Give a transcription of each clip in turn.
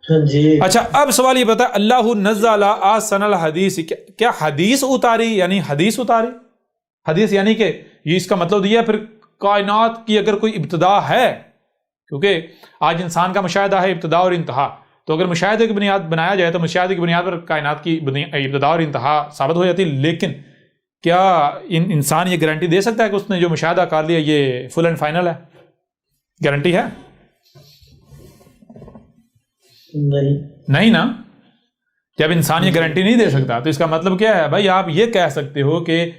جی اچھا اب سوال یہ بتا، اللہ نزل احسن الحدیث، کیا حدیث اتاری یعنی حدیث اتاری؟ حدیث یعنی کہ یہ اس کا مطلب یہ ہے پھر کائنات کی اگر کوئی ابتدا ہے، کیونکہ آج انسان کا مشاہدہ ہے ابتدا اور انتہا، تو اگر مشاہدے کی بنیاد بنایا جائے تو مشاہدے کی بنیاد پر کائنات کی ابتدا اور انتہا ثابت ہو جاتی، لیکن کیا انسان یہ گارنٹی دے سکتا ہے کہ اس نے جو مشاہدہ کر لیا یہ فل اینڈ فائنل ہے؟ گارنٹی ہے؟ نہیں نا۔ جب انسان یہ گارنٹی نہیں دے سکتا تو اس کا مطلب کیا ہے بھائی؟ آپ یہ کہہ سکتے ہو کہ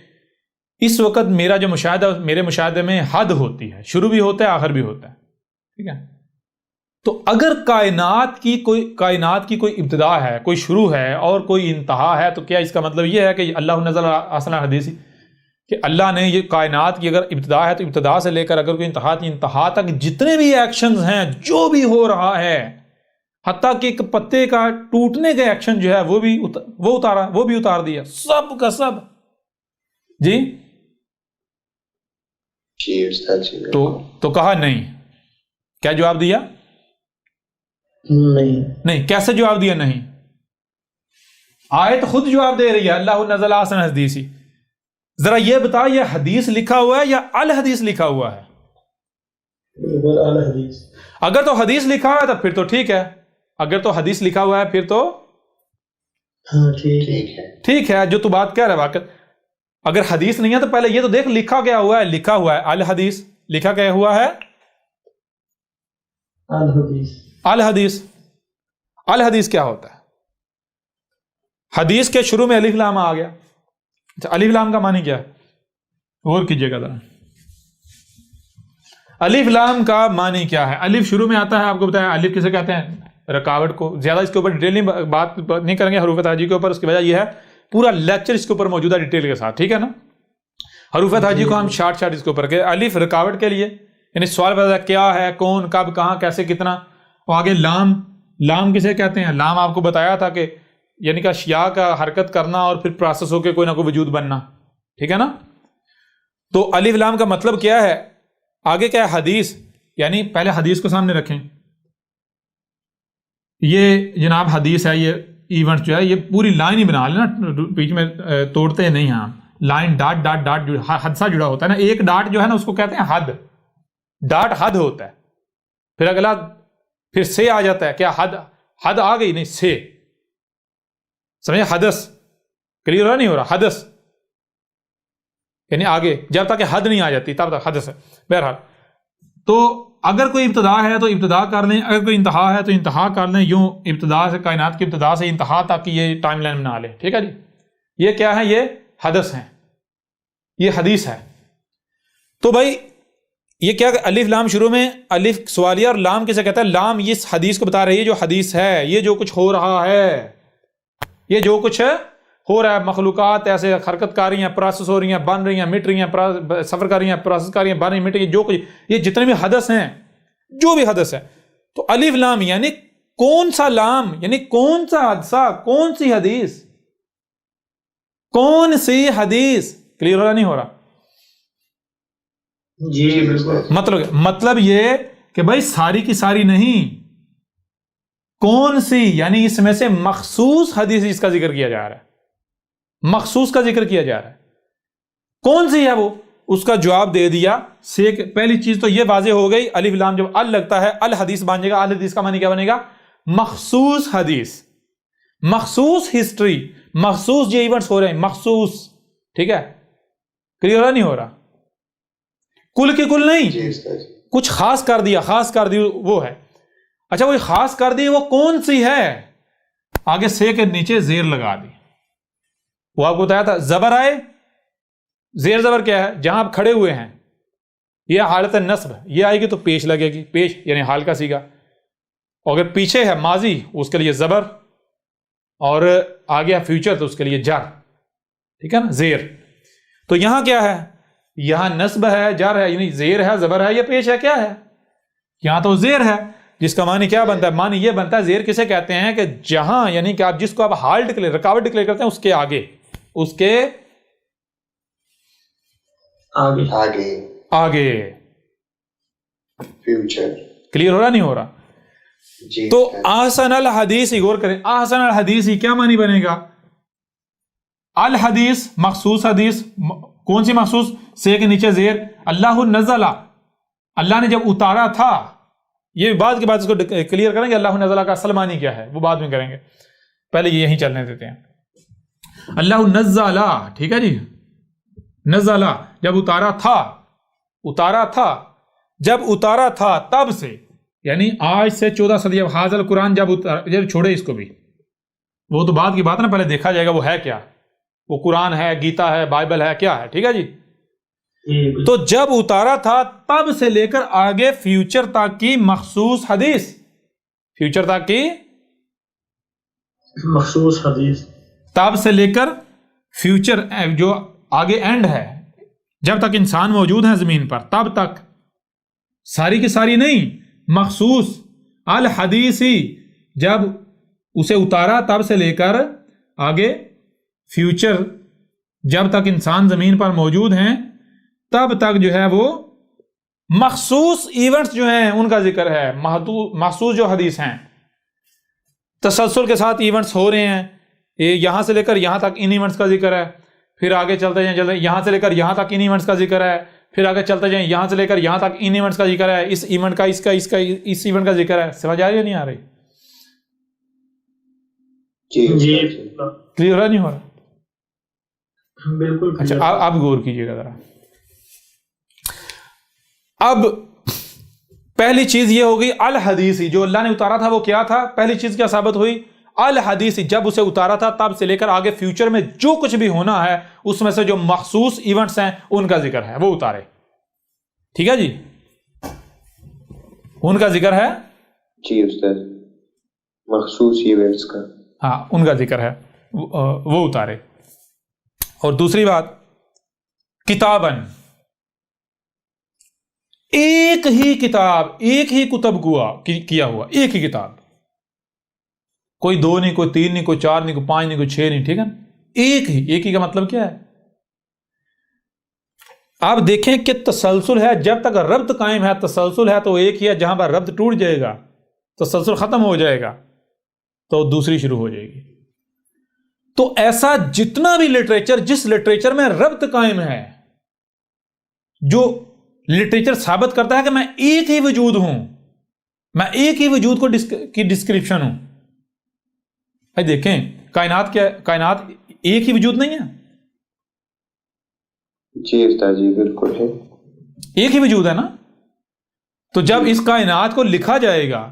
اس وقت میرا جو مشاہدہ، میرے مشاہدے میں حد ہوتی ہے، شروع بھی ہوتا ہے آخر بھی ہوتا ہے، ٹھیک ہے؟ تو اگر کائنات کی کوئی ابتدا ہے، کوئی شروع ہے اور کوئی انتہا ہے، تو کیا اس کا مطلب یہ ہے کہ اللہ نزل احسن الحدیث، کہ اللہ نے یہ کائنات کی اگر ابتدا ہے تو ابتدا سے لے کر اگر کوئی انتہا تک جتنے بھی ایکشنز ہیں، جو بھی ہو رہا ہے، حتیٰ کہ ایک پتے کا ٹوٹنے کا ایکشن جو ہے وہ بھی اتار دیا، سب کا سب۔ جی تو کہا نہیں، کیا جواب دیا؟ نہیں۔ کیسے جواب دیا نہیں؟ آیت خود جواب دے رہی ہے، اللہ نزل احسن الحدیث۔ ذرا یہ بتا، یہ حدیث لکھا ہوا ہے یا الحدیث لکھا ہوا ہے؟ اگر تو حدیث لکھا ہے تو پھر تو ٹھیک ہے، اگر تو حدیث لکھا ہوا ہے پھر تو ٹھیک ہے جو تو بات کہہ رہا ہے واقع۔ اگر حدیث نہیں ہے تو پہلے یہ تو دیکھ لکھا کیا ہوا ہے؟ لکھا ہوا ہے الحدیث، لکھا کیا ہوا ہے؟ الحدیث۔ الحدیث کیا ہوتا ہے؟ حدیث کے شروع میں الف لام آ گیا۔ اچھا الف لام کا معنی کیا ہے؟ غور کیجئے گا ذرا، الف لام کا معنی کیا ہے؟ الف شروع میں آتا ہے، آپ کو بتایا الف کسے کہتے ہیں؟ رکاوٹ کو۔ زیادہ اس کے اوپر ڈیٹیل بات نہیں کریں گے حروف تہجی کے اوپر، اس کی وجہ یہ ہے پورا لیکچر اس کے اوپر موجودہ ڈیٹیل کے ساتھ، ٹھیک ہے نا؟ حروف تہجی کو ہم شارٹ اس کے اوپر کہ الف رکاوٹ کے لیے، یعنی سوال پیدا کیا ہے، کون، کب، کہاں، کیسے، کتنا۔ اور آگے لام، لام کسے کہتے ہیں؟ لام آپ کو بتایا تھا کہ یعنی کہ اشیاء کا حرکت کرنا اور پھر پروسیس ہو کے کوئی نہ کوئی وجود بننا، ٹھیک ہے نا؟ تو الف لام کا مطلب کیا ہے؟ آگے کیا ہے؟ حدیث، یعنی پہلے حدیث کو سامنے رکھیں، یہ جناب حدیث ہے، یہ ایونٹ جو ہے یہ پوری لائن ہی بنا لینا، بیچ میں توڑتے ہیں نہیں، ہاں لائن ڈاٹ ڈاٹ ڈاٹ حدثہ جڑا ہوتا ہے نا، ایک ڈاٹ جو ہے نا اس کو کہتے ہیں حد، ڈاٹ حد ہوتا ہے، پھر اگلا پھر سے آ جاتا ہے، کیا حد آ گئی؟ نہیں، سے، سمجھے؟ حدث کلیئر ہو رہا نہیں ہو رہا؟ حدث یعنی آگے جب تک حد نہیں آ جاتی تب تک حدث ہے۔ بہرحال تو اگر کوئی ابتدا ہے تو ابتدا کر لیں، اگر کوئی انتہا ہے تو انتہا کر لیں، یوں ابتدا سے، کائنات کی ابتدا سے انتہا تک کی یہ ٹائم لائن بنا لیں، ٹھیک ہے جی؟ یہ کیا ہے؟ یہ حدث ہے، یہ حدیث ہے۔ تو بھائی یہ کیا کہ الف لام شروع میں، الف سوالیہ اور لام کسے کہتا ہے؟ لام یہ حدیث کو بتا رہی ہے جو حدیث ہے، یہ جو کچھ ہو رہا ہے، یہ جو کچھ ہو رہا ہے، مخلوقات ایسے حرکت کر رہی ہیں، پروسیس ہو رہی ہیں، بن رہی ہیں، مٹ رہی ہیں، سفر کر رہی ہیں، پروسیس کر رہی ہیں، بن رہی ہیں، مٹ رہی ہیں، جو کچھ یہ جتنے بھی حدث ہیں، جو بھی حدث ہے، تو الف لام یعنی کون سا لام، یعنی کون سا حادثہ، کون سی حدیث، کون سی حدیث؟ کلیئر ہو رہا نہیں ہو رہا؟ جی بالکل۔ مطلب یہ کہ بھائی ساری کی ساری نہیں، کون سی، یعنی اس میں سے مخصوص حدیث اس کا ذکر کیا جا رہا ہے، مخصوص کا ذکر کیا جا رہا ہے، کون سی ہے وہ؟ اس کا جواب دے دیا سے۔ پہلی چیز تو یہ واضح ہو گئی، الف لام جب ال لگتا ہے الحدیث بن جائے گا۔ الحدیث کا معنی کیا بنے گا؟ مخصوص حدیث، مخصوص ہسٹری، مخصوص جو ایونٹس ہو رہے ہیں، مخصوص، ٹھیک ہے؟ کلیئر ہو رہا نہیں ہو رہا؟ کل کے کل نہیں، کچھ خاص کر دیا، خاص کر دی وہ ہے۔ اچھا وہ خاص کر دی وہ کون سی ہے؟ آگے سے کے نیچے زیر لگا دی، وہ آپ کو بتایا تھا زبر آئے، زیر زبر کیا ہے؟ جہاں آپ کھڑے ہوئے ہیں، یہ حالت نصب، یہ آئے گی تو پیش لگے گی، پیش یعنی حال کا سیگا، اور اگر پیچھے ہے ماضی اس کے لیے زبر، اور آگے ہے فیوچر تو اس کے لیے جر، ٹھیک ہے نا؟ زیر۔ تو یہاں کیا ہے؟ یہاں نصب ہے، جر ہے، یعنی زیر ہے، زبر ہے، یا پیش ہے، کیا ہے؟ یہاں تو زیر ہے، جس کا معنی کیا بنتا ہے؟ معنی یہ بنتا ہے، زیر کسے کہتے ہیں کہ جہاں، یعنی کہ آپ جس کو آپ حال ڈکلیئر، رکاوٹ ڈکلیئر کرتے ہیں، اس کے آگے، اس کے آگے فیوچر۔ کلیئر ہو رہا نہیں ہو رہا؟ تو احسن الحدیث، غور کریں، احسن الحدیث کیا معنی بنے گا؟ الحدیث مخصوص حدیث، کون سی مخصوص؟ سے کے نیچے زیر اللہ نزل، اللہ نے جب اتارا تھا. یہ بعد کے بعد اس کو کلیئر کریں گے اللہ نزل کا اصل معنی کیا ہے، وہ بعد میں کریں گے، پہلے یہیں چلنے دیتے ہیں. اللہ نزل، ٹھیک ہے جی، نزل جب اتارا تھا، اتارا تھا، جب اتارا تھا تب سے، یعنی آج سے 14 صدی اب حاضر قرآن جب چھوڑے اس کو بھی، وہ تو بعد کی بات نا، پہلے دیکھا جائے گا وہ ہے کیا، وہ قرآن ہے، گیتا ہے، بائبل ہے، کیا ہے، ٹھیک ہے جی. تو جب اتارا تھا تب سے لے کر آگے فیوچر تک کی مخصوص حدیث، فیوچر تک کی مخصوص حدیث، تب سے لے کر فیوچر جو آگے اینڈ ہے، جب تک انسان موجود ہیں زمین پر تب تک، ساری کی ساری نہیں، مخصوص الحدیث ہی، جب اسے اتارا تب سے لے کر آگے فیوچر، جب تک انسان زمین پر موجود ہیں تب تک جو ہے وہ مخصوص ایونٹس جو ہیں ان کا ذکر ہے. مخصوص جو حدیث ہیں، تسلسل کے ساتھ ایونٹس ہو رہے ہیں، یہاں سے لے کر یہاں تک ان ایونٹس کا ذکر ہے، پھر آگے چلتے جائیں، یہاں سے لے کر یہاں تک ان ایونٹس کا ذکر ہے، پھر آگے چلتے جائیں، یہاں سے لے کر یہاں تک ان ایونٹس کا ذکر ہے، اس ایونٹ کا اس ایونٹ کا ذکر ہے. سمجھ آ رہی ہے نہیں آ رہی؟ جی کلیئر ہو رہا نہیں ہو رہا؟ بالکل. اچھا آپ غور کیجئے گا ذرا. اب پہلی چیز یہ ہوگی الحدیثی، جو اللہ نے اتارا تھا وہ کیا تھا؟ پہلی چیز کیا ثابت ہوئی؟ الحدیثی، جب اسے اتارا تھا تب سے لے کر آگے فیوچر میں جو کچھ بھی ہونا ہے اس میں سے جو مخصوص ایونٹس ہیں ان کا ذکر ہے، وہ اتارے. ٹھیک ہے جی، ان کا ذکر ہے جی استاد، مخصوص ایونٹس کا، ہاں ان کا ذکر ہے، وہ اتارے. اور دوسری بات کتابن، ایک ہی کتاب، ایک ہی کتب کیا ہوا، ایک ہی کتاب، کوئی 2 نہیں، کوئی 3 نہیں، کوئی 4 نہیں، کوئی 5 نہیں، کوئی 6 نہیں، ٹھیک ہے. ایک ہی کا مطلب کیا ہے؟ آپ دیکھیں کہ تسلسل ہے، جب تک ربط قائم ہے، تسلسل ہے تو ایک ہی ہے، جہاں پر ربط ٹوٹ جائے گا، تسلسل ختم ہو جائے گا تو دوسری شروع ہو جائے گی. تو ایسا جتنا بھی لٹریچر، جس لٹریچر میں ربط قائم ہے، جو لٹریچر ثابت کرتا ہے کہ میں ایک ہی وجود ہوں، میں ایک ہی وجود کی ڈسکرپشن ہوں. بھائی دیکھیں کائنات کیا، کائنات ایک ہی وجود نہیں ہے؟ جی استاد جی بالکل ہے، ایک ہی وجود ہے نا. تو جب اس کائنات کو لکھا جائے گا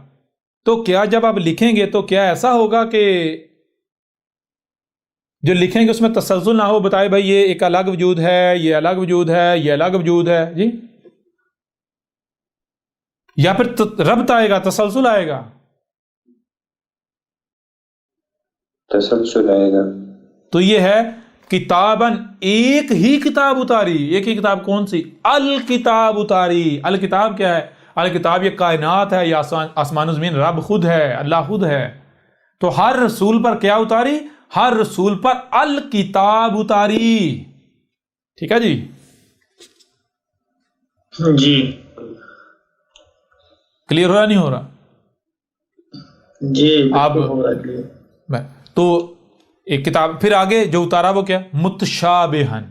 تو کیا جب آپ لکھیں گے تو کیا ایسا ہوگا کہ جو لکھیں گے اس میں تسلسل نہ ہو، بتائے بھائی یہ ایک الگ وجود ہے، یہ الگ وجود ہے، یہ الگ وجود ہے جی؟ یا پھر ربط آئے گا، تسلسل آئے گا؟ تسلسل آئے گا. تو یہ ہے کتابن، ایک ہی کتاب اتاری. ایک ہی کتاب کون سی؟ الکتاب اتاری. الکتاب کیا ہے؟ الکتاب یہ کائنات ہے، یہ آسمان و زمین، رب خود ہے، اللہ خود ہے. تو ہر رسول پر کیا اتاری؟ ہر رسول پر الکتاب اتاری. ٹھیک ہے جی؟ جی کلیئر ہو رہا نہیں ہو رہا؟ جی آپ ہو رہا ہے clear. تو ایک کتاب، پھر آگے جو اتارا وہ کیا؟ متشابہن.